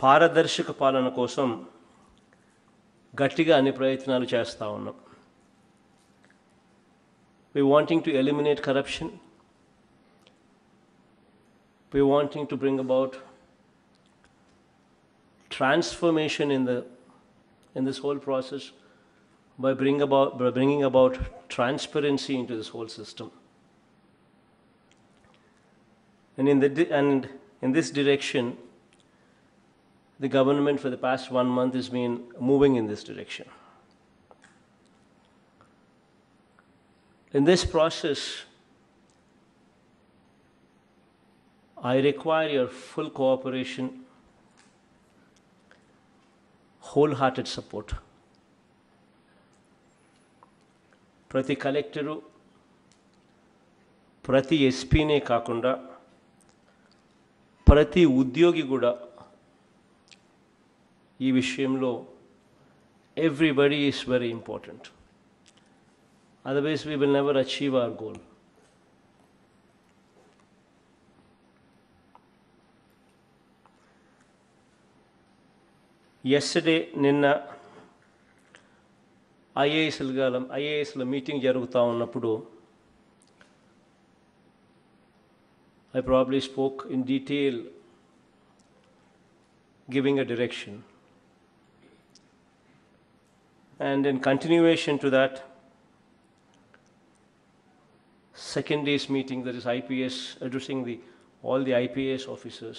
పారదర్శక పాలన కోసం గట్టిగా అన్ని ప్రయత్నాలు చేస్తూ ఉన్నాం. We wanting to eliminate corruption. We wanting to bring about transformation in this whole process by bringing about transparency into this whole system. And in this direction, the government for the past 1 month has been moving in this direction. In this process, I require your full cooperation, wholehearted support. ప్రతి collector, ప్రతి ఎస్పీనే కాకుండా ప్రతి ఉద్యోగి కూడా ఈ విషయంలో everybody is very important. Otherwise we will never achieve our goal. Yesterday, నిన్న ఐఏఎస్ల meeting జరుగుతూ ఉన్నప్పుడు I probably spoke in detail, giving a direction. And in continuation to that, second day's meeting, that is IPS, addressing all the IPS officers,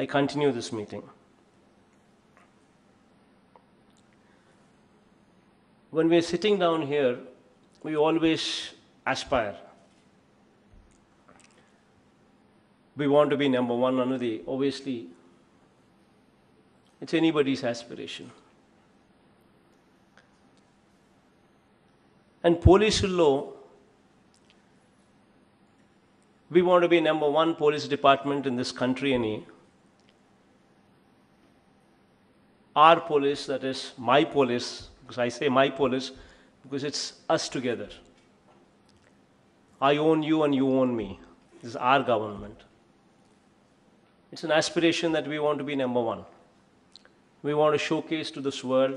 I continue this meeting. When we are sitting down here, we always aspire. We want to be number one, Anudhi. Obviously, it's anybody's aspiration. And police law, we want to be number one police department in this country. Our police, that is my police, because I say my police because it's us together. I own you and you own me. This is our government. It's an aspiration that we want to be number one. We want to showcase to this world,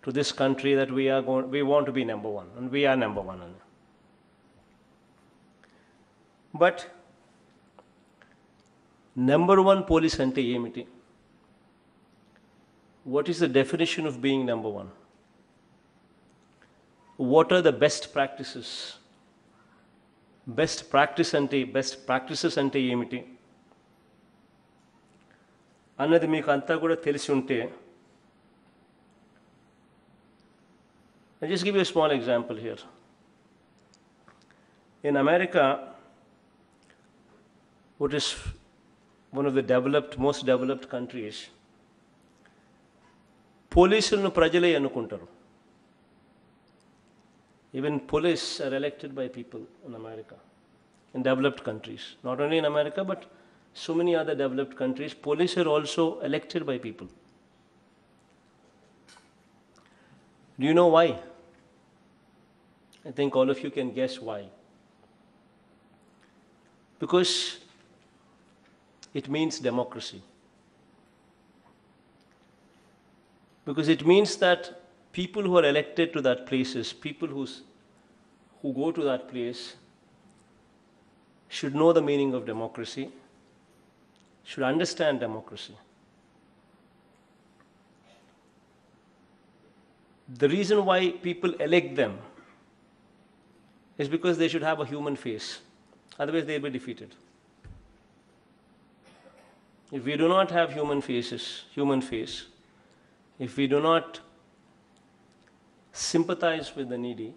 to this country, that we want to be number one, and we are number one. But number one police ante emiti? What is the definition of being number one? What are the best practices? Best practices ante emiti? అన్నది మీకు అంతా కూడా తెలిసి ఉంటే, I'll just give you a small example here. In America, what is one of the most developed countries, పోలీసులను ప్రజలే ఎన్నుకుంటారు. Even police are elected by people in America, in developed countries. Not only in America, but so many other developed countries, police are also elected by people. Do you know why? I think all of you can guess why. Because it means democracy. Because it means that people who are elected to that places, people who go to that place, should know the meaning of democracy, should understand democracy. The reason why people elect them is because they should have a human face. Otherwise, they will be defeated. If we do not have human face, if we do not sympathize with the needy,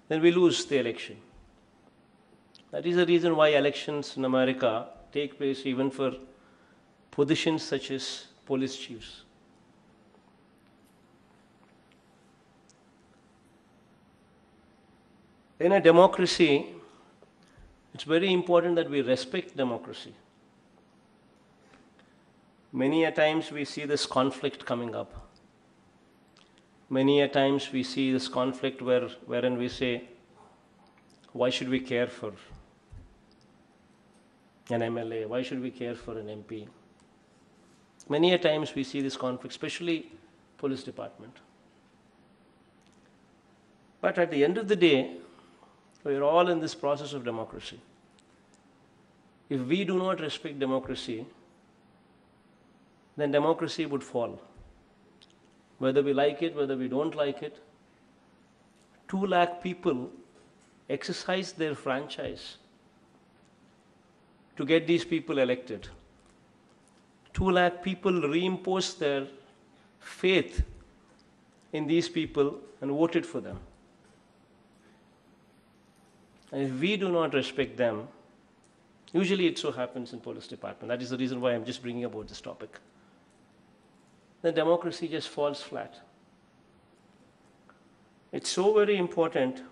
then we lose the election. That is the reason why elections in America take place even for positions such as police chiefs. In a democracy, it's very important that we respect democracy. Many a times we see this conflict coming up. Many a times we see this conflict wherein we say, why should we care for an MLA? Why should we care for an MP? Many a times we see this conflict, especially police department. But at the end of the day, we are all in this process of democracy. If we do not respect democracy, then democracy would fall. Whether we like it, whether we don't like it, 2 lakh people exercise their franchise to get these people elected. 2 lakh people reimpose their faith in these people and voted for them. And if we do not respect them, usually it so happens in police department. That is the reason why I'm just bringing about this topic. Then democracy just falls flat. It's so very important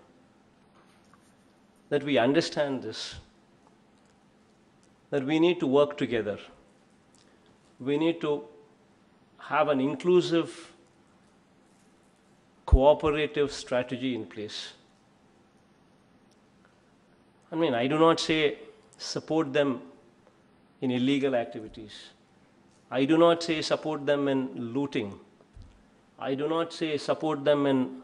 that we understand this, that we need to work together. We need to have an inclusive, cooperative strategy in place. I do not say support them in illegal activities. I do not say support them in looting. I do not say support them in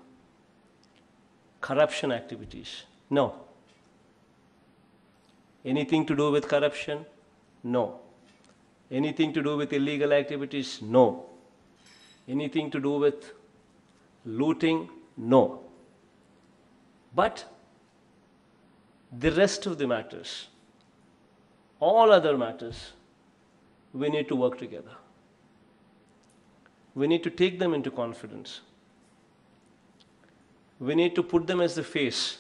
corruption activities. No. Anything to do with corruption? No. Anything to do with illegal activities? No. Anything to do with looting? No. But the rest of the matters, all other matters, we need to work together. We need to take them into confidence. We need to put them as the face.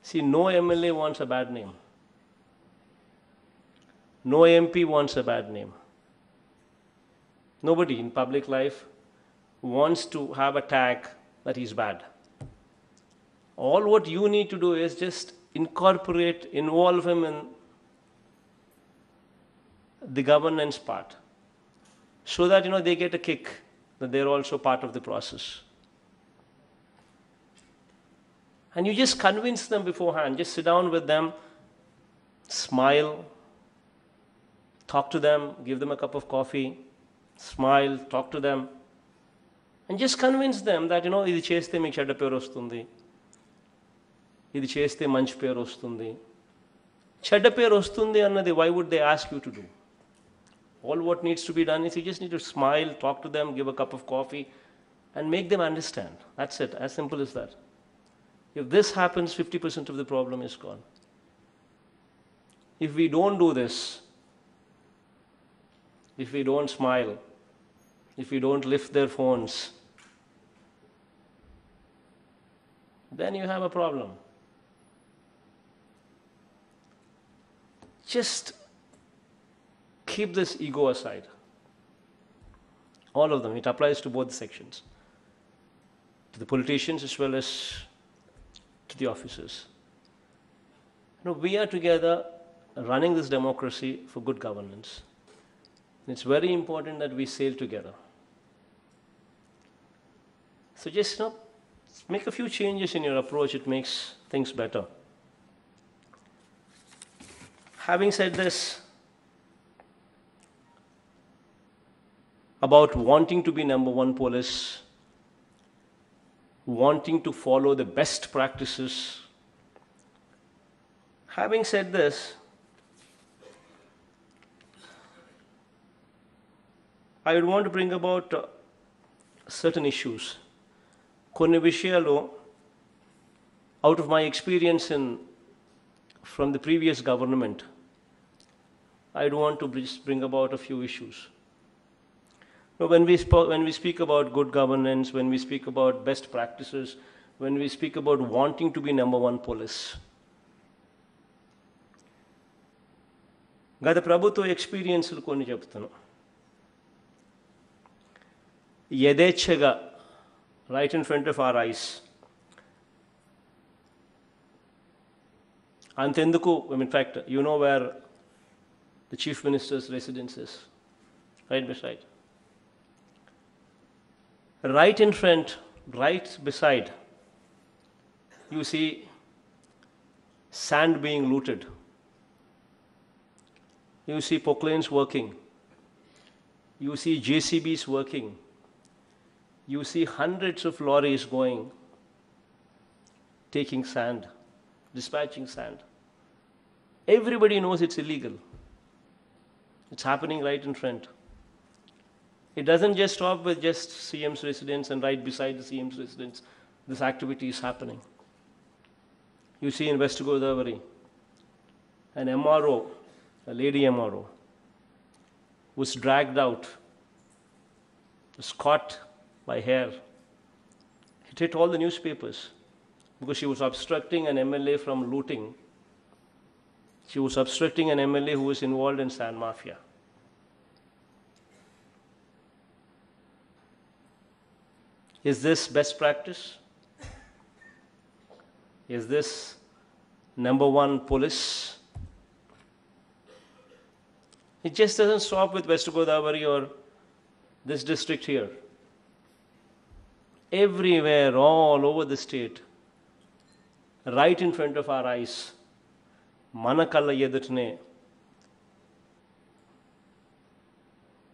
See, no MLA wants a bad name. No MP wants a bad name. Nobody in public life wants to have a tag that he's bad. All what you need to do is just involve him in the governance part, so that they get a kick, that they're also part of the process. And you just convince them beforehand. Just sit down with them, smile, talk to them, give them a cup of coffee, smile, talk to them, and just convince them that ఇది చేస్తే మీకు చెడ్డ పేరు వస్తుంది, ఇది చేస్తే మంచి పేరు వస్తుంది. చెడ్డ పేరు వస్తుంది అన్నది why would they ask you to do? All what needs to be done is you just need to smile, talk to them, give a cup of coffee, and make them understand. That's it, as simple as that. If this happens, 50% of the problem is gone. If we don't do this, if we don't smile, if we don't lift their phones, then you have a problem. Just keep this ego aside. All of them. It applies to both sections, to the politicians as well as to the officers. We are together running this democracy for good governance. It's very important that we sail together. So just make a few changes in your approach. It makes things better. Having said this, about wanting to be number one police, wanting to follow the best practices, having said this, I would want to bring about certain issues. కొన్ని విషయాలు, out of my experience from the previous government, I'd want to bring about a few issues. When we speak about good governance, when we speak about best practices, when we speak about wanting to be number one police, గత ప్రభుత్వ ఎక్స్పీరియన్స్లు కొన్ని చెప్తాను. యథేచ్ఛగా, right in front of our eyes, అంతెందుకు, in fact, you know where the chief minister's residence is, right beside. Right in front, right beside, you see sand being looted. You see proclanes working. You see JCBs working. You see hundreds of lorries going, taking sand, dispatching sand. Everybody knows it's illegal. It's happening right in front. It doesn't just stop with just CM's residence and right beside the CM's residence. This activity is happening. You see in West Godavari, an MRO, a lady MRO, was dragged out, was caught by hair. It hit all the newspapers because she was obstructing an MLA from looting. She was obstructing an MLA who was involved in sand mafia. Is this best practice? Is this number one police? It just doesn't stop with West Godavari or this district here. Everywhere, all over the state, right in front of our eyes, Manakalla Yedutne,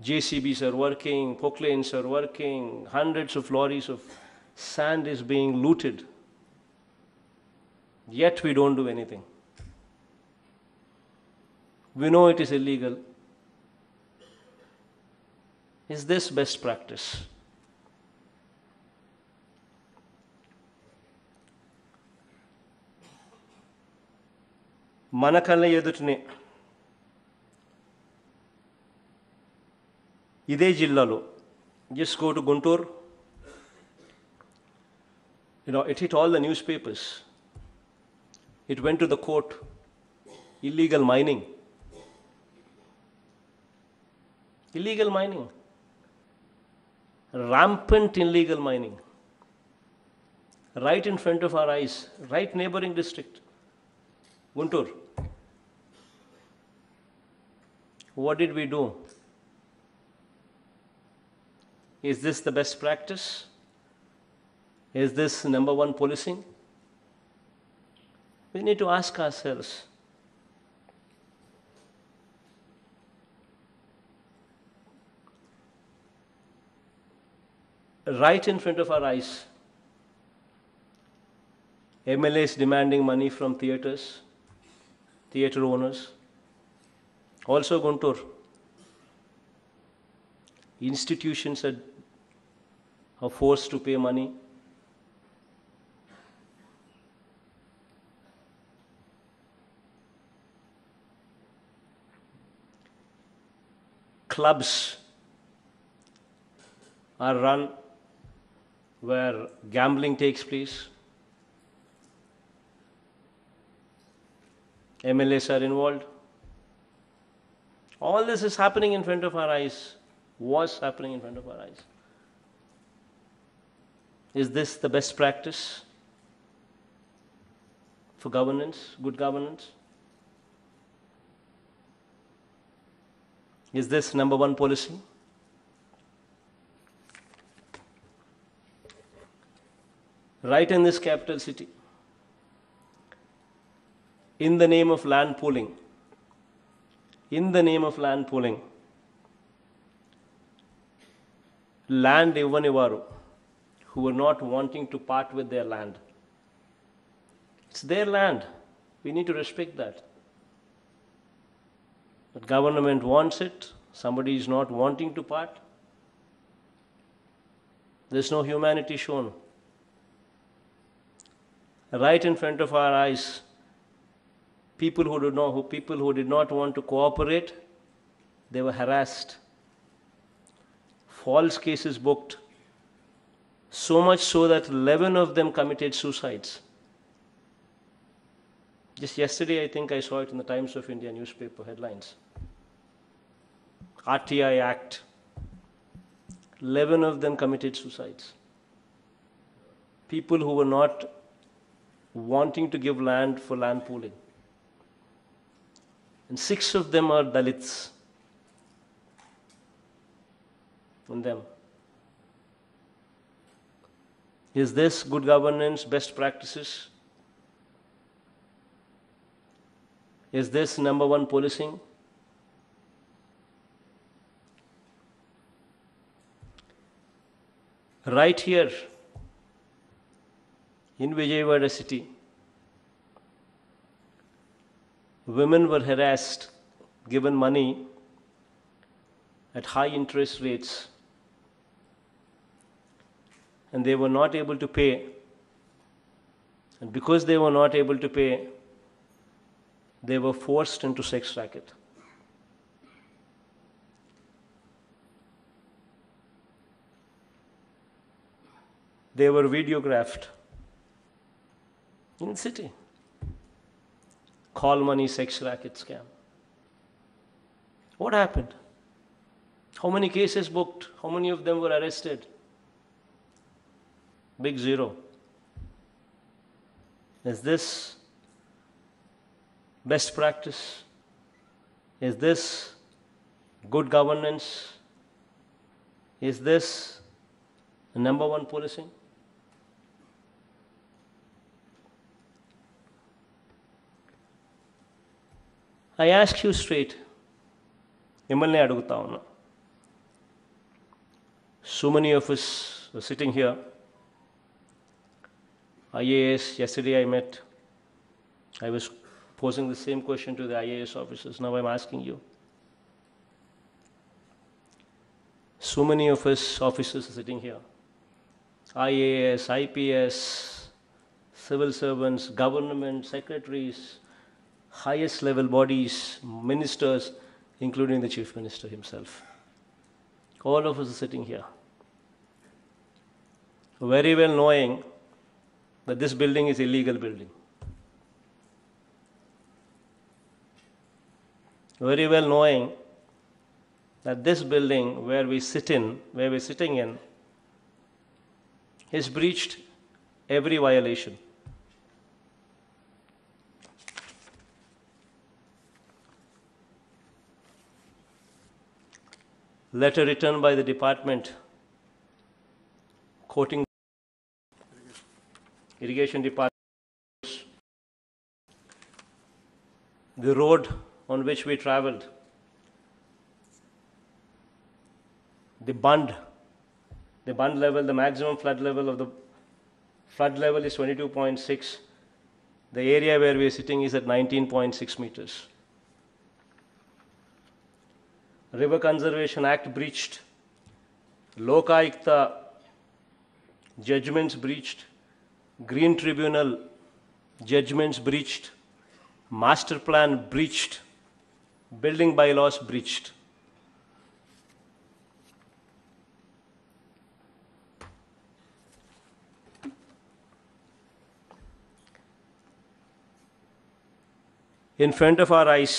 JCBs are working, proclanes are working, hundreds of lorries of sand is being looted. Yet we don't do anything. We know it is illegal. Is this best practice? Manakalla Yedutne, ఇదే జిల్లాలో, just go to Guntur, it hit all the newspapers. It went to the court. Illegal mining. Illegal mining. Rampant illegal mining. Right in front of our eyes, right neighboring district, Guntur. What did we do? Is this the best practice? Is this number one policing? We need to ask ourselves. Right in front of our eyes, MLAs demanding money from theatres, theatre owners. Also Guntur. Institutions are forced to pay money. Clubs are run where gambling takes place. MLAs are involved. All this is happening in front of our eyes, was happening in front of our eyes. Is this the best practice for governance, good governance? Is this number one policy? Right in this capital city, in the name of land pooling, land ivvanivaru, who are not wanting to part with their land. It's their land. We need to respect that. But government wants it. Somebody is not wanting to part. There's no humanity shown. Right in front of our eyes, people who did not want to cooperate, they were harassed. False cases booked. So much so that 11 of them committed suicides. Just yesterday, I think I saw it in the Times of India newspaper headlines. RTI Act. 11 of them committed suicides. People who were not wanting to give land for land pooling. And 6 of them are Dalits. In them. Is this good governance, best practices? Is this number one policing? Right here in Vijayawada city, women were harassed, given money at high interest rates, and they were not able to pay. And because they were not able to pay, they were forced into sex racket. They were videographed in the city. Call money sex racket scam. What happened? How many cases booked? How many of them were arrested? Big zero. Is this best practice? Is this good governance? Is this the number one policing? I ask you straight, మిమ్మల్ని అడుగుతా ఉన్నా. So many of us were sitting here. IAS, yesterday I met. I was posing the same question to the IAS officers. Now I'm asking you. So many of us officers are sitting here. IAS, IPS, civil servants, government, secretaries, highest level bodies, ministers, including the Chief Minister himself. All of us are sitting here, very well knowing that this building is illegal building. Very well knowing that this building where we're sitting in, has breached every violation. Letter written by the department quoting irrigation department, the road on which we traveled, the bund level, the maximum flood level of the flood level is 22.6. The area where we are sitting is at 19.6 meters. River Conservation Act breached, Lokayukta judgments breached, Green Tribunal judgments breached, Master Plan breached, Building Bylaws breached. In front of our eyes,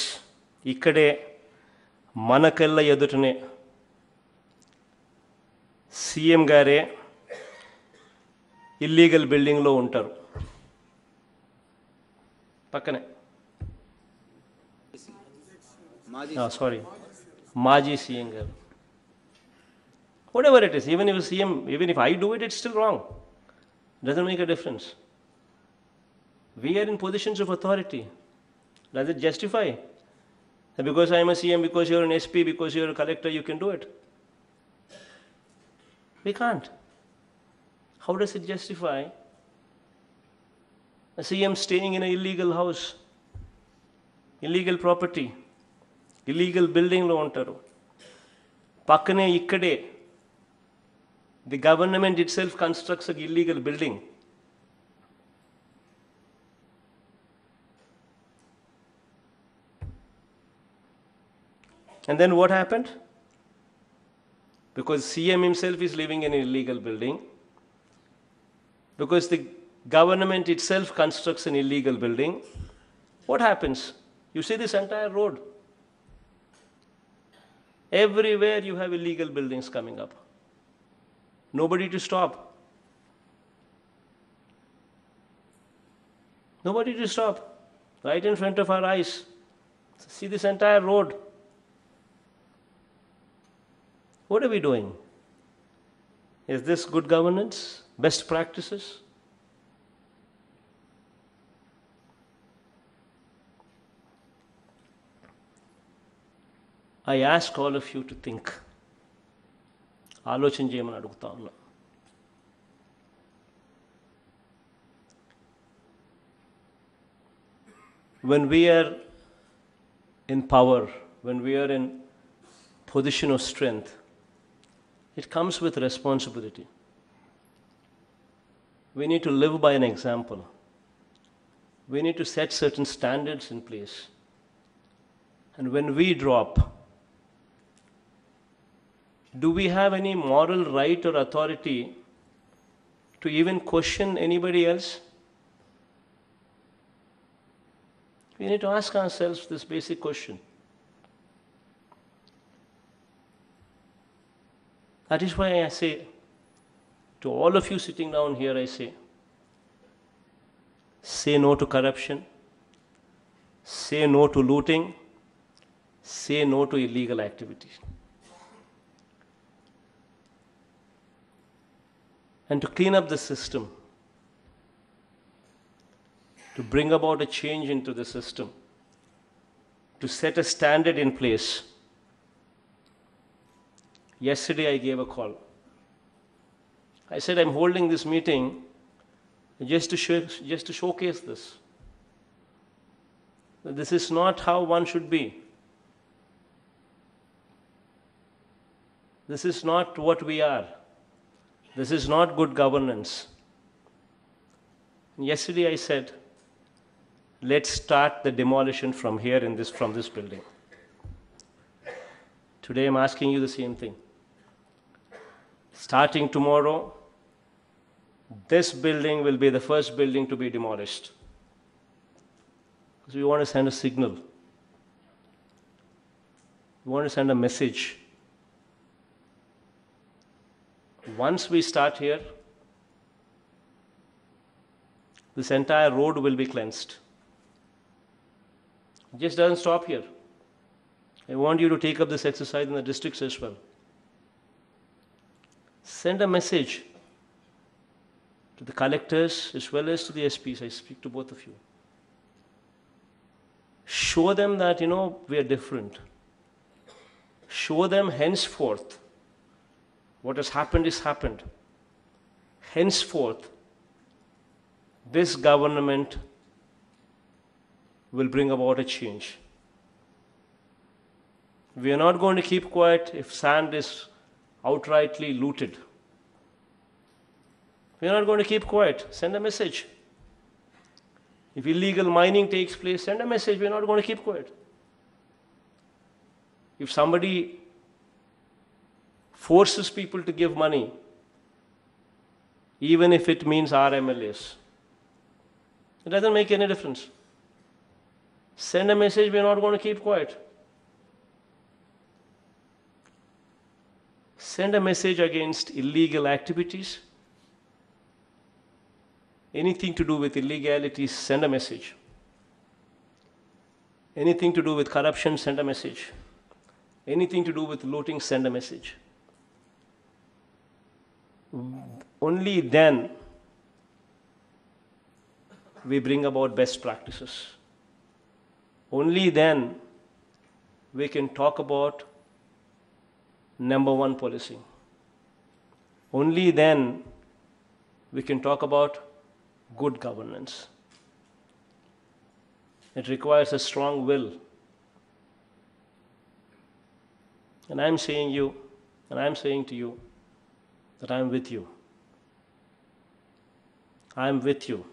ikkade మనకల్ల ఎదుటనే CM గారే illegal బిల్డింగ్లో ఉంటారు. పక్కనే మాజీ CM గారు. Whatever it is, even if I do it, it's still wrong. Doesn't make a difference. We are in positions of authority. Does it justify? Because I am a CM, because you are an SP, because you are a collector, you can do it. We can't. How does it justify a CM staying in an illegal house, illegal property, illegal building lo untaru? Pakkane ikkade the government itself constructs an illegal building. And then what happened? Because CM himself is living in an illegal building, because the government itself constructs an illegal building, what happens? You see this entire road. Everywhere you have illegal buildings coming up. Nobody to stop. Nobody to stop. Right in front of our eyes. See this entire road. What are we doing? Is this good governance? Best practices? I ask all of you to think. ఆలోచన చేయమని అడుగుతా ఉన్నా. When we are in power, when we are in position of strength, it comes with responsibility. We need to live by an example. We need to set certain standards in place. And when we drop, do we have any moral right or authority to even question anybody else? We need to ask ourselves this basic question. That is why I say, to all of you sitting down here, I say no to corruption, say no to looting, say no to illegal activities. And to clean up the system, to bring about a change into the system, to set a standard in place. Yesterday I gave a call. I said, I'm holding this meeting just to showcase this. This is not how one should be. This is not what we are. This is not good governance. Yesterday I said, let's start the demolition from here from this building. Today I'm asking you the same thing. Starting tomorrow, this building will be the first building to be demolished. Because we want to send a signal. We want to send a message. Once we start here, this entire road will be cleansed. It just doesn't stop here. I want you to take up this exercise in the districts as well. Send a message to the collectors as well as to the SPs. I speak to both of you. Show them that, we are different. Show them henceforth what has happened is happened. Henceforth, this government will bring about a change. We are not going to keep quiet if sand is outrightly looted. We are not going to keep quiet. Send a message. If illegal mining takes place, send a message. We are not going to keep quiet. If somebody forces people to give money, even if it means our MLAs, it doesn't make any difference. Send a message, we are not going to keep quiet. Send a message against illegal activities. Anything to do with illegalities, send a message. Anything to do with corruption, send a message. Anything to do with looting, send a message. Only then we bring about best practices. Only then we can talk about number one policing. Only then we can talk about good governance. It requires a strong will. And I'm saying to you that I'm with you. I'm with you.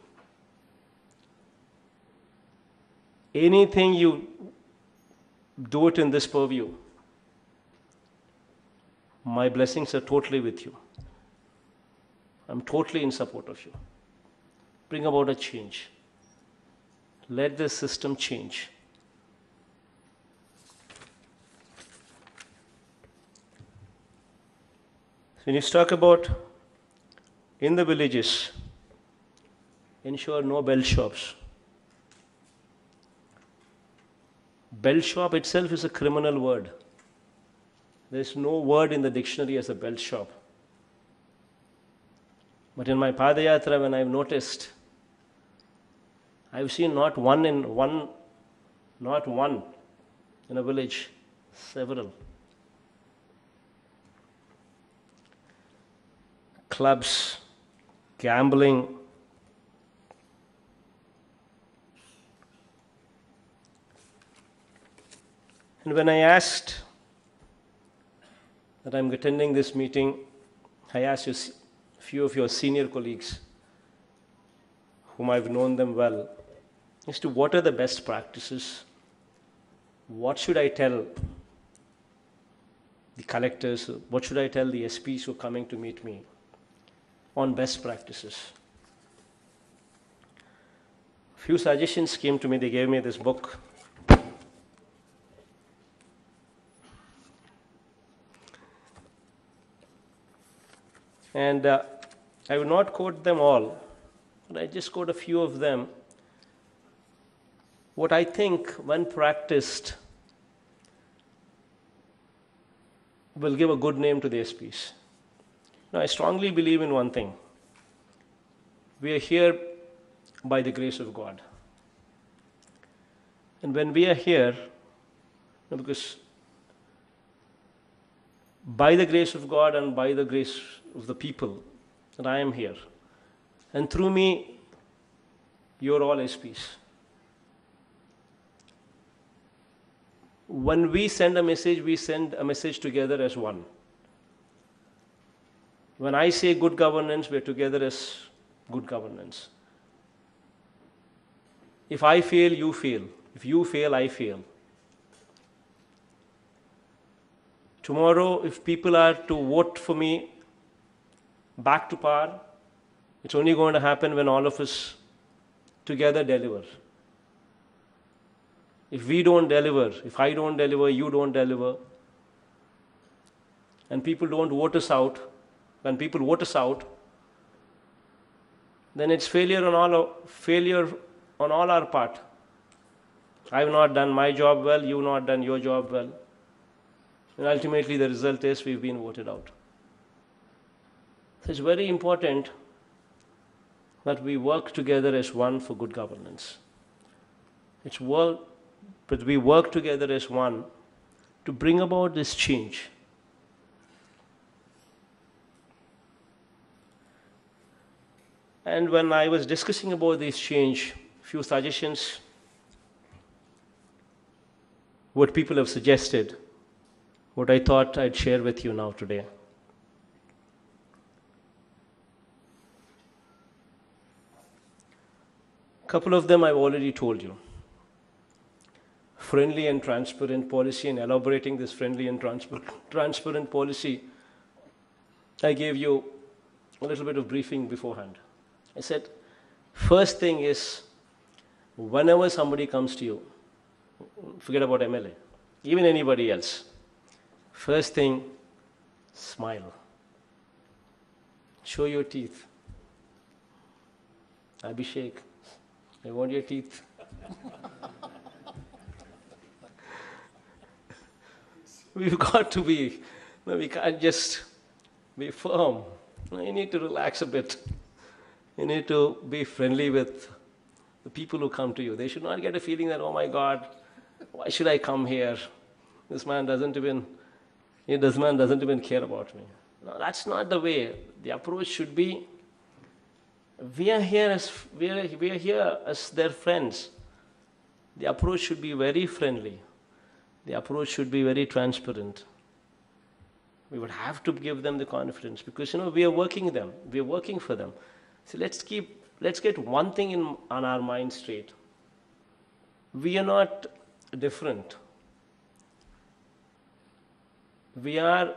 Anything you do it in this purview, my blessings are totally with you. I'm totally in support of you. Bring about a change. Let this system change. When you talk about in the villages, ensure no bell shops. Bell shop itself is a criminal word. There is no word in the dictionary as a bell shop. But in my Padayatra, when I've noticed, I've seen not one in a village, several. Clubs, gambling, And when I asked that I'm attending this meeting, I asked a few of your senior colleagues, whom I've known them well, as to what are the best practices, what should I tell the collectors, what should I tell the SPs who are coming to meet me on best practices. Few suggestions came to me. They gave me this book. And I will not quote them all, but I just quote a few of them. What I think, when practiced, will give a good name to the SPs. Now, I strongly believe in one thing. We are here by the grace of God. And when we are here, because by the grace of God and by the grace of the people, that I am here. And through me, you're all SPs. When we send a message, we send a message together as one. When I say good governance, we're together as good governance. If I fail, you fail. If you fail, I fail. Tomorrow, if people are to vote for me back to power, it's only going to happen when all of us together deliver. If we don't deliver, if I don't deliver, you don't deliver, and people don't vote us out, when people vote us out, then it's failure on all our part. I've not done my job well, you've not done your job well. And ultimately the result is we've been voted out. So it's very important that we work together as one for good governance. But we work together as one to bring about this change. And when I was discussing about this change, few suggestions, what people have suggested, what I thought I'd share with you now today. A couple of them I've already told you. Friendly and transparent policy, and elaborating this friendly and transparent policy, I gave you a little bit of briefing beforehand. I said, first thing is, whenever somebody comes to you, forget about MLA, even anybody else, first thing, smile. Show your teeth. Abhishek, I want your teeth. We've got to be, we can't just be firm. You need to relax a bit. You need to be friendly with the people who come to you. They should not get a feeling that, oh my God, why should I come here? This man doesn't even care about me. No, that's not the way. The approach should be, we are here as their friends. The approach should be very friendly. The approach should be very transparent. We would have to give them the confidence because, we are working them. We are working for them. So let's get one thing on our mind straight. We are not different. We are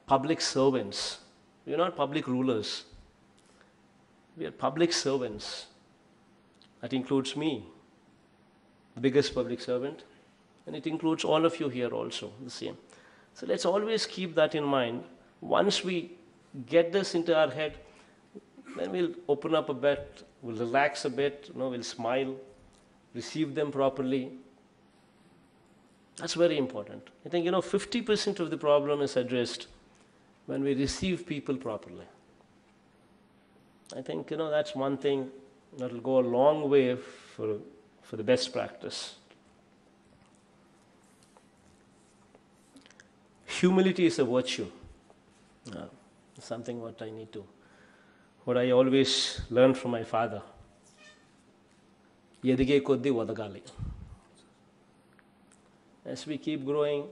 public servants. We are not public rulers. We are public servants. That includes me, the biggest public servant, and it includes all of you here also, the same. So let's always keep that in mind. Once we get this into our head, then we'll open up a bit, we'll relax a bit, we'll smile, receive them properly. That's very important. I think, 50% of the problem is addressed when we receive people properly. I think, that's one thing that will go a long way for the best practice. Humility is a virtue. Something what I always learned from my father. Yedige koddi odagali. As we keep growing,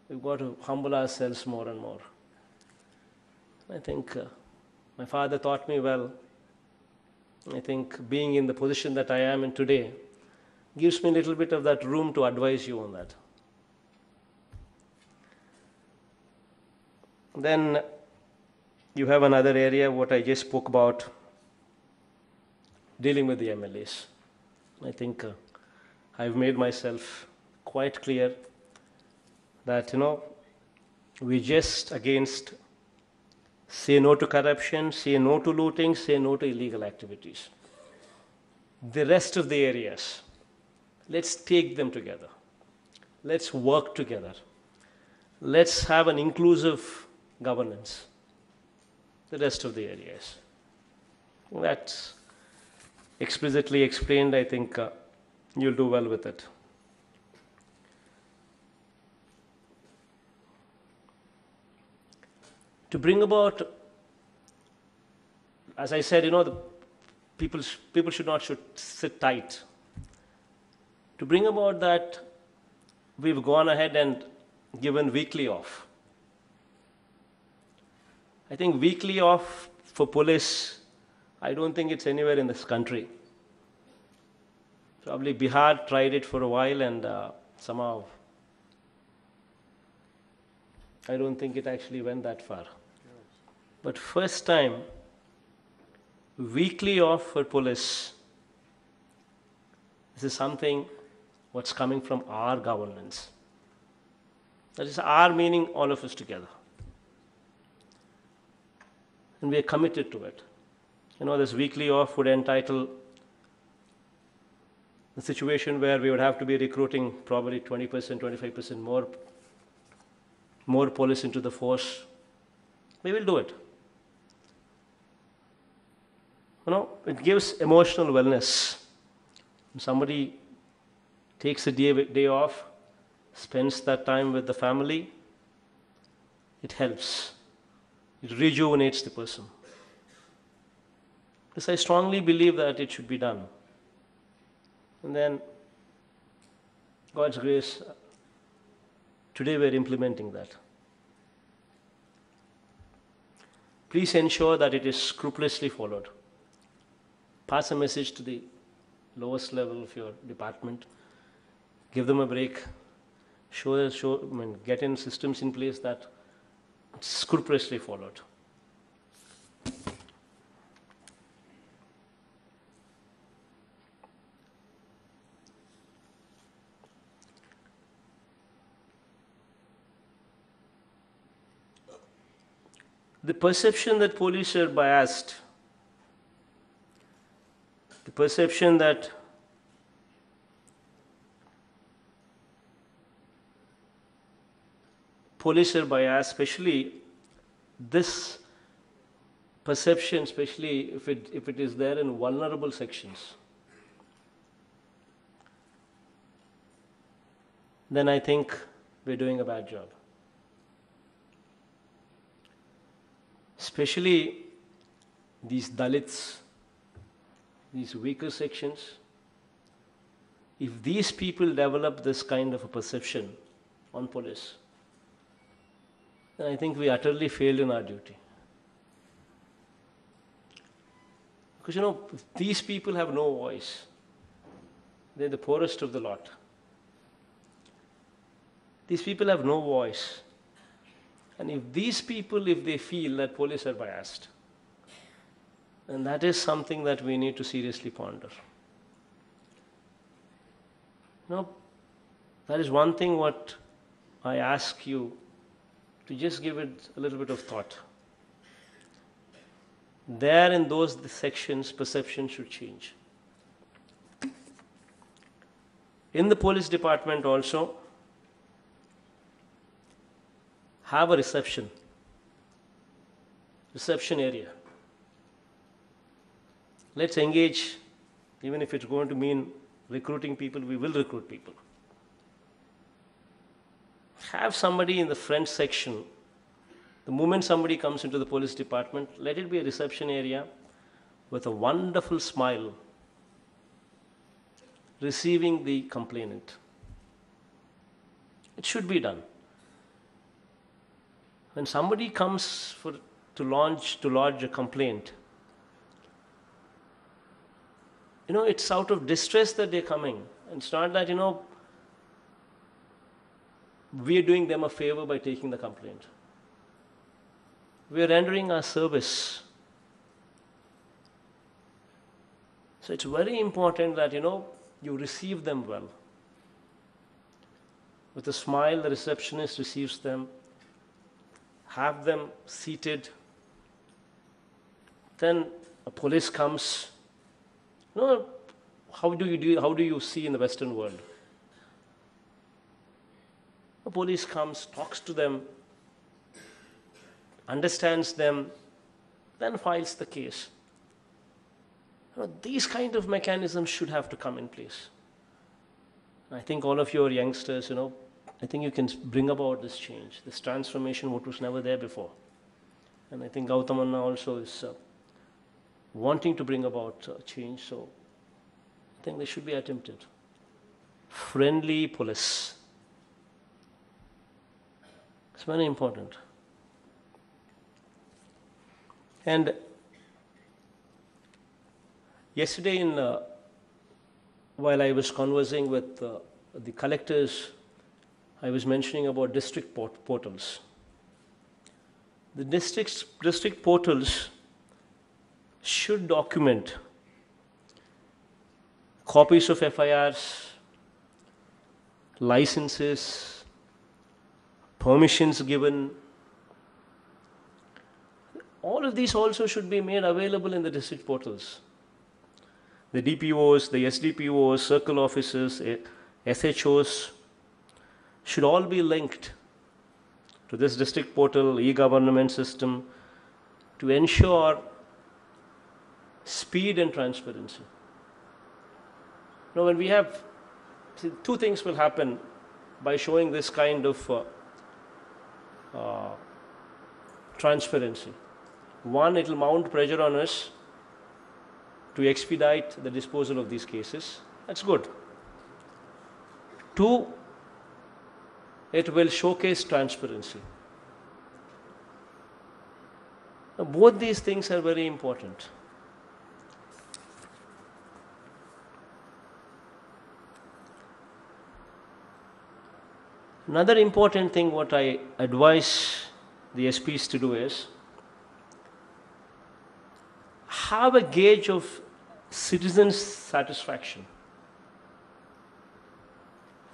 we've got to humble ourselves more and more. I think my father taught me well. I think being in the position that I am in today gives me a little bit of that room to advise you on that. Then you have another area, what I just spoke about, dealing with the MLAs. I think I've made myself quite clear that, we just against say no to corruption, say no to looting, say no to illegal activities. The rest of the areas, let's take them together. Let's work together. Let's have an inclusive governance. The rest of the areas. That's explicitly explained. I think you'll do well with it. To bring about, as I said, the people should sit tight. To bring about that, we've gone ahead and given weekly off. I think weekly off for police, I don't think it's anywhere in this country. Probably Bihar tried it for a while and somehow I don't think it actually went that far. But first time, weekly off for police, this is something what's coming from our governance. That is our meaning, all of us together. And we are committed to it. This weekly off would entitle the situation where we would have to be recruiting probably 20%, 25% more police into the force. We will do it. It gives emotional wellness. When somebody takes a day off, spends that time with the family, it helps. It rejuvenates the person. Because I strongly believe that it should be done. And then, God's grace, today we're implementing that. Please ensure that it is scrupulously followed. Pass a message to the lowest level of your department. Give them a break. Get in systems in place that it's scrupulously followed. The perception that police are biased, the perception that police are biased, especially this perception, especially if it is there in vulnerable sections, then I think we're doing a bad job. Especially these Dalits, these weaker sections, if these people develop this kind of a perception on police, then I think we utterly failed in our duty. Because these people have no voice. They're the poorest of the lot. These people have no voice. And if these people, if they feel that police are biased, then that is something that we need to seriously ponder. That is one thing what I ask you to just give it a little bit of thought. There in those sections, perception should change. In the police department also, have a reception area. Let's engage, even if it's going to mean recruiting people, we will recruit people. Have somebody in the front section. The moment somebody comes into the police department, let it be a reception area with a wonderful smile, receiving the complainant. It should be done. When somebody comes to lodge a complaint, it's out of distress that they're coming. It's not that, we are doing them a favor by taking the complaint. We are rendering our service. So it's very important that, you receive them well. With a smile, the receptionist receives them, have them seated. Then a police comes. How do you see in the Western world? A police comes, talks to them, understands them, then files the case. These kind of mechanisms should have to come in place. I think all of your youngsters, I think you can bring about this change, this transformation, what was never there before. And I think Gautamanna also is wanting to bring about change, so I think they should be attempted. Friendly police. It's very important. And yesterday, while I was conversing with the collectors, I was mentioning about district portals. The district portals should document copies of FIRs, licenses, permissions given. All of these also should be made available in the district portals. The DPOs, the SDPOs, circle officers, SHOs should all be linked to this district portal, e-government system to ensure speed and transparency. Now, when we have, two things will happen by showing this kind of transparency. One, it will mount pressure on us to expedite the disposal of these cases. That's good. Two, it will showcase transparency. Now, both these things are very important. Another important thing what I advise the SPs to do is have a gauge of citizens' satisfaction.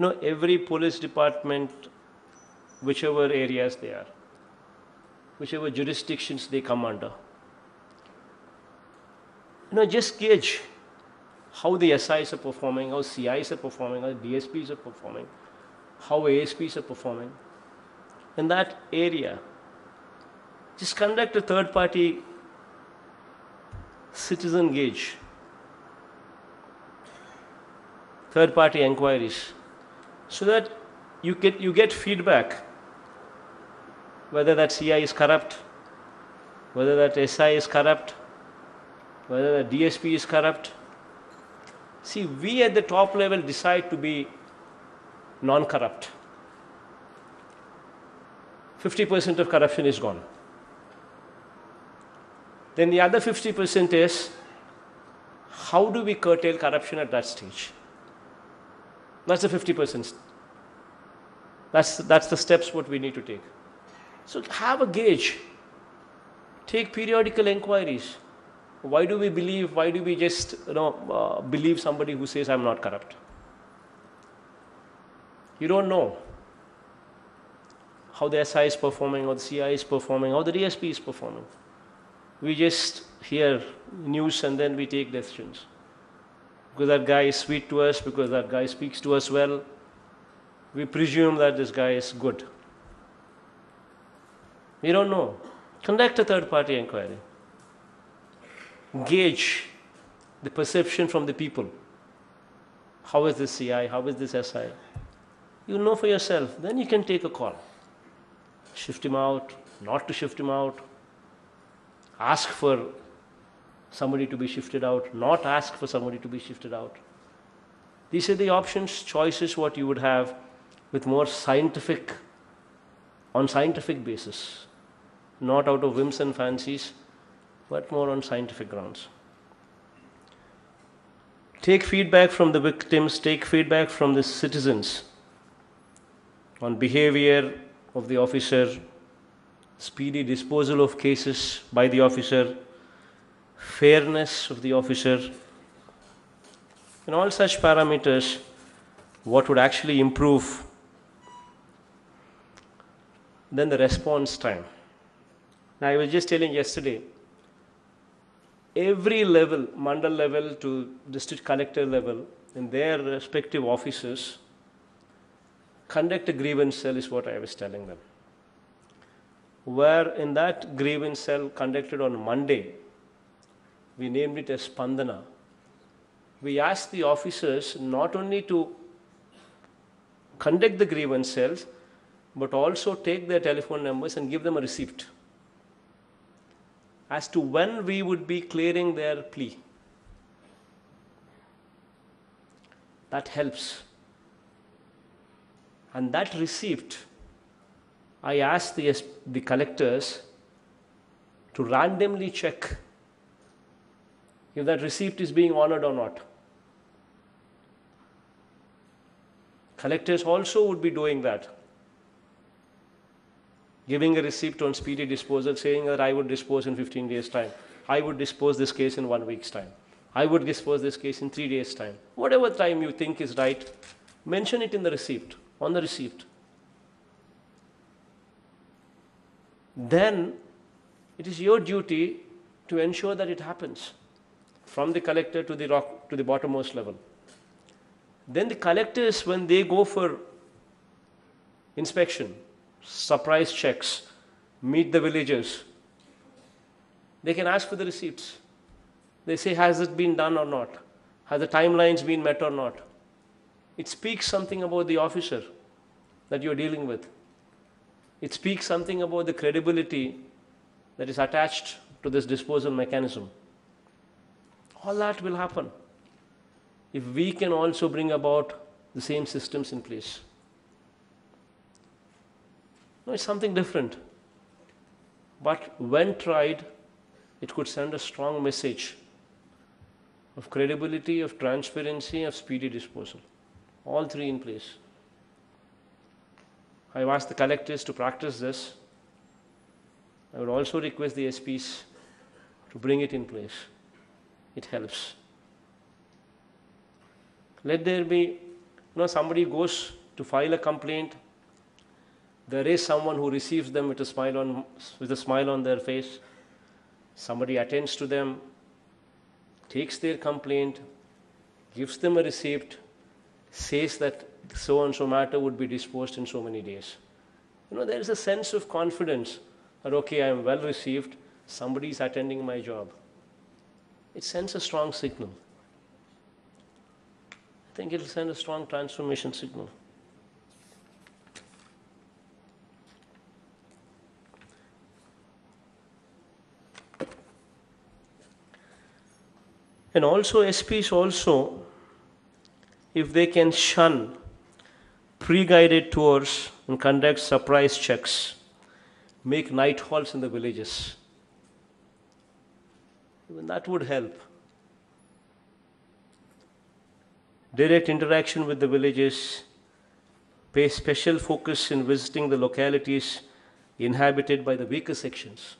Every police department, whichever areas they are, whichever jurisdictions they come under, just gauge how the SIs are performing, how CIs are performing, how DSPs are performing, how ASPs are performing. In that area, just conduct a third-party citizen gauge, third-party inquiries, so that you get feedback, whether that CI is corrupt, whether that SI is corrupt, whether that DSP is corrupt. See, we at the top level decide to be non-corrupt. 50% of corruption is gone. Then the other 50% is, how do we curtail corruption at that stage? That's the 50%. That's the steps what we need to take. So have a gauge. Take periodical inquiries. Why do we just believe somebody who says I'm not corrupt? You don't know how the SI is performing, or the CI is performing, how the DSP is performing. We just hear news and then we take decisions. Because that guy is sweet to us, because that guy speaks to us well, we presume that this guy is good. We don't know. Conduct a third-party inquiry. Gauge the perception from the people. How is this CI? How is this SI? You know for yourself. Then you can take a call. Shift him out, not to shift him out. Ask for somebody to be shifted out, not ask for somebody to be shifted out. These are the options, choices what you would have with more on scientific basis, not out of whims and fancies, but more on scientific grounds. Take feedback from the victims, take feedback from the citizens on behavior of the officer, speedy disposal of cases by the officer, fairness of the officer. In all such parameters, what would actually improve? Then the response time. Now, I was just telling yesterday, every level, mandal level to district collector level, in their respective offices, conduct a grievance cell is what I was telling them. Where in that grievance cell conducted on Monday, we named it as Spandana. We asked the officers not only to conduct the grievance cells, but also take their telephone numbers and give them a receipt as to when we would be clearing their plea. That helps. And that receipt, I asked the collectors to randomly check if that receipt is being honored or not. Collectors also would be doing that, giving a receipt on speedy disposal, saying that I would dispose in 15 days' time. I would dispose this case in 1 week's time. I would dispose this case in 3 days' time. Whatever time you think is right, mention it in the receipt, on the receipt. Then it is your duty to ensure that it happens from the collector to the bottommost level. Then the collectors, when they go for inspection, surprise checks, meet the villagers, they can ask for the receipts. They say, has it been done or not? Have the timelines been met or not? It speaks something about the officer that you're dealing with. It speaks something about the credibility that is attached to this disposal mechanism. All that will happen if we can also bring about the same systems in place. No, it's something different. But when tried, it could send a strong message of credibility, of transparency, of speedy disposal. All three in place. I've asked the collectors to practice this. I would also request the SPs to bring it in place. It helps. Let there be, somebody goes to file a complaint. There is someone who receives them with a smile on their face. Somebody attends to them, takes their complaint, gives them a receipt, says that so and so matter would be disposed in so many days. There is a sense of confidence that, okay, I am well received, somebody is attending my job. It sends a strong signal. I think it will send a strong transformation signal. And also SPs also, if they can shun pre-guided tours and conduct surprise checks, make night halts in the villages, even that would help. Direct interaction with the villages, pay special focus in visiting the localities inhabited by the weaker sections.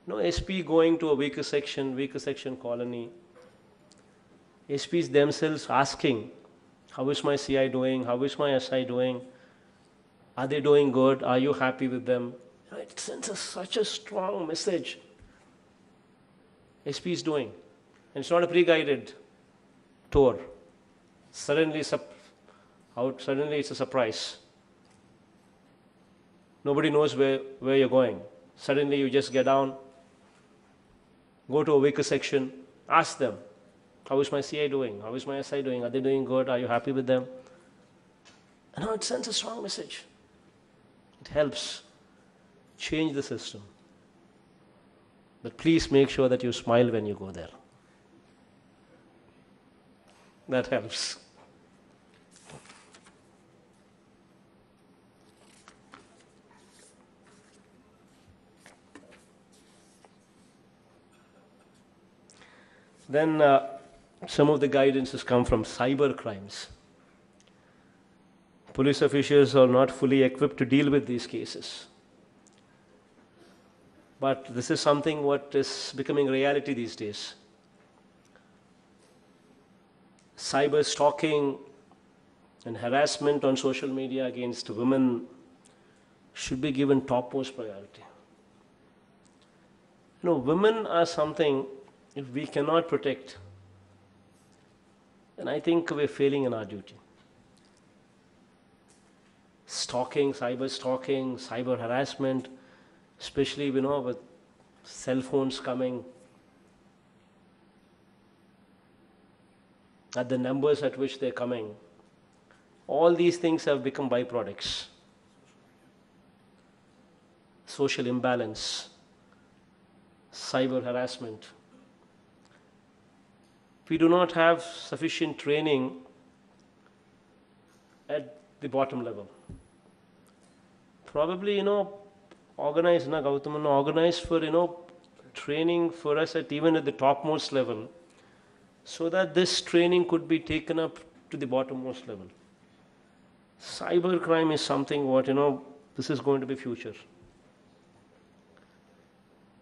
No SP going to a weaker section colony. SPs themselves asking, how is my CI doing? How is my SI doing? Are they doing good? Are you happy with them? It sends such a strong message. SP is doing. And it's not a pre-guided tour. Suddenly it's a surprise. Nobody knows where you're going. Suddenly you just get down, go to a weaker section, ask them, how is my CI doing? How is my SI doing? Are they doing good? Are you happy with them? And it sends a strong message. It helps change the system. But please make sure that you smile when you go there. That helps. Then some of the guidance has come from cyber crimes. Police officials are not fully equipped to deal with these cases. But this is something what is becoming reality these days. Cyber stalking and harassment on social media against women should be given topmost priority. Women are something, if we cannot protect, then I think we're failing in our duty. Stalking, cyber harassment, especially, with cell phones coming, at the numbers at which they're coming, all these things have become byproducts. Social imbalance, cyber harassment. We do not have sufficient training at the bottom level. Probably, organize for, training for us even at the topmost level, so that this training could be taken up to the bottommost level. Cyber crime is something this is going to be future.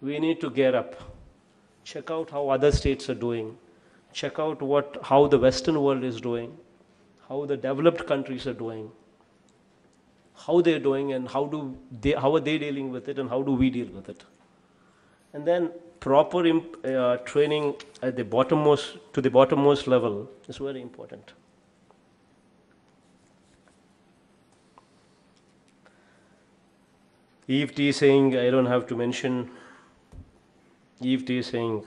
We need to gear up. Check out how other states are doing. Check out how the Western world is doing, how the developed countries are doing, how they're doing, and how are they dealing with it, and how do we deal with it. And then proper training at the bottommost level is very important. Eve T saying, I don't have to mention. Eve T saying,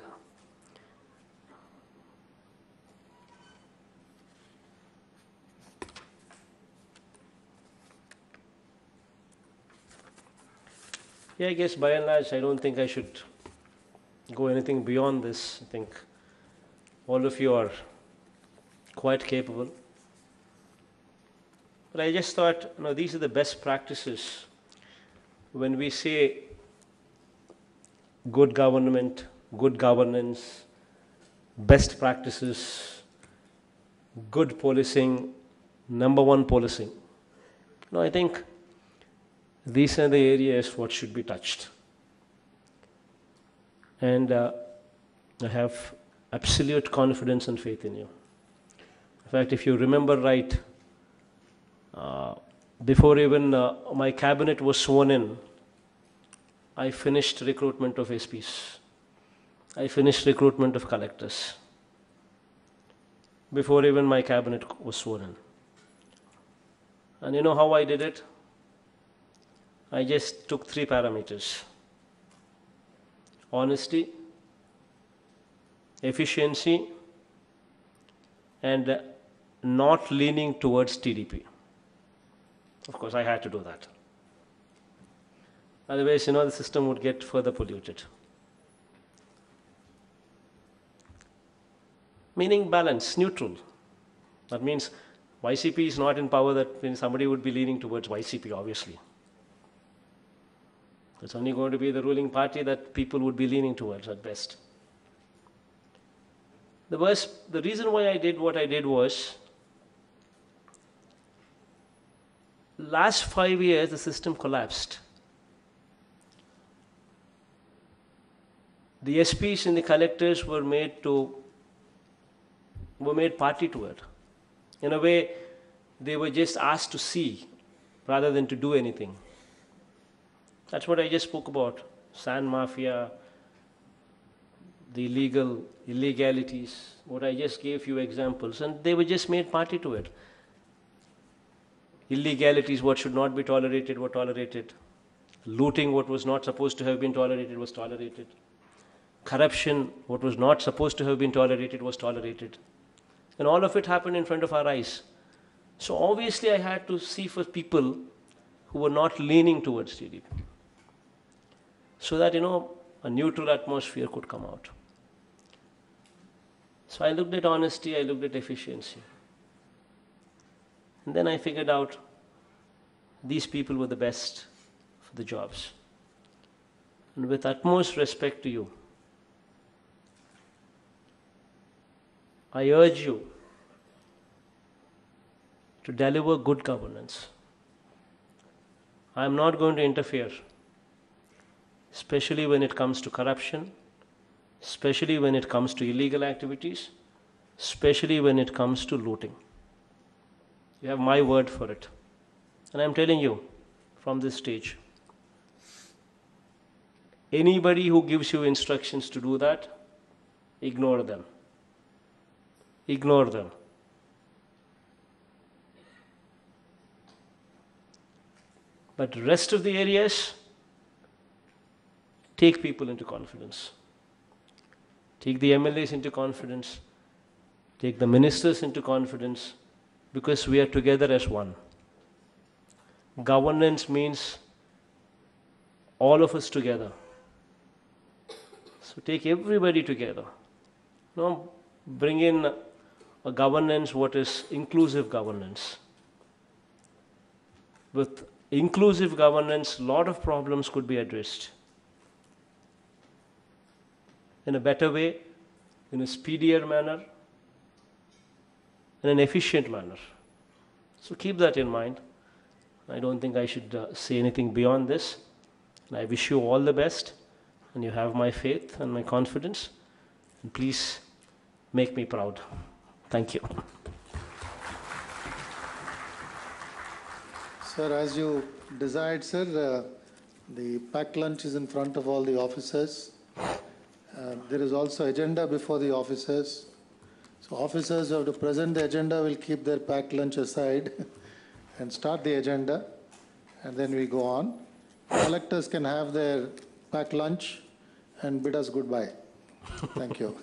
I guess by and large, I don't think I should go anything beyond this. I think all of you are quite capable. But I just thought, these are the best practices when we say good government, good governance, best practices, good policing, number one policing. I think these are the areas what should be touched. And I have absolute confidence and faith in you. In fact, if you remember right, before even my cabinet was sworn in, I finished recruitment of SPs. I finished recruitment of collectors. Before even my cabinet was sworn in. And you know how I did it? I just took 3 parameters: honesty, efficiency, and not leaning towards TDP. Of course, I had to do that. Otherwise, the system would get further polluted. Meaning balance, neutral. That means YCP is not in power, that means somebody would be leaning towards YCP, obviously. It's only going to be the ruling party that people would be leaning towards at best. The reason why I did what I did was, last 5 years the system collapsed. The SPs and the collectors were made party to it. In a way, they were just asked to see rather than to do anything. That's what I just spoke about. Sand mafia, the illegalities. What I just gave you examples, and they were just made party to it. Illegalities, what should not be tolerated, were tolerated. Looting, what was not supposed to have been tolerated, was tolerated. Corruption, what was not supposed to have been tolerated, was tolerated. And all of it happened in front of our eyes. So obviously I had to see for people who were not leaning towards TDP, so that a neutral atmosphere could come out. So I looked at honesty, I looked at efficiency. And then I figured out these people were the best for the jobs. And with utmost respect to you, I urge you to deliver good governance. I am not going to interfere, especially when it comes to corruption, especially when it comes to illegal activities, especially when it comes to looting. You have my word for it. And I am telling you from this stage, anybody who gives you instructions to do that, ignore them. Ignore them. But rest of the areas, take people into confidence. Take the MLAs into confidence. Take the ministers into confidence, because we are together as one. Governance means all of us together. So take everybody together. No, bring in a governance what is inclusive governance. With inclusive governance, a lot of problems could be addressed in a better way, in a speedier manner, in an efficient manner. So keep that in mind. I don't think I should say anything beyond this. And I wish you all the best, and you have my faith and my confidence. And please make me proud. Thank you. Sir, as you desired, sir, the packed lunch is in front of all the officers. There is also agenda before the officers. So officers who have to present the agenda will keep their packed lunch aside and start the agenda, and then we go on. Collectors can have their packed lunch and bid us goodbye. Thank you.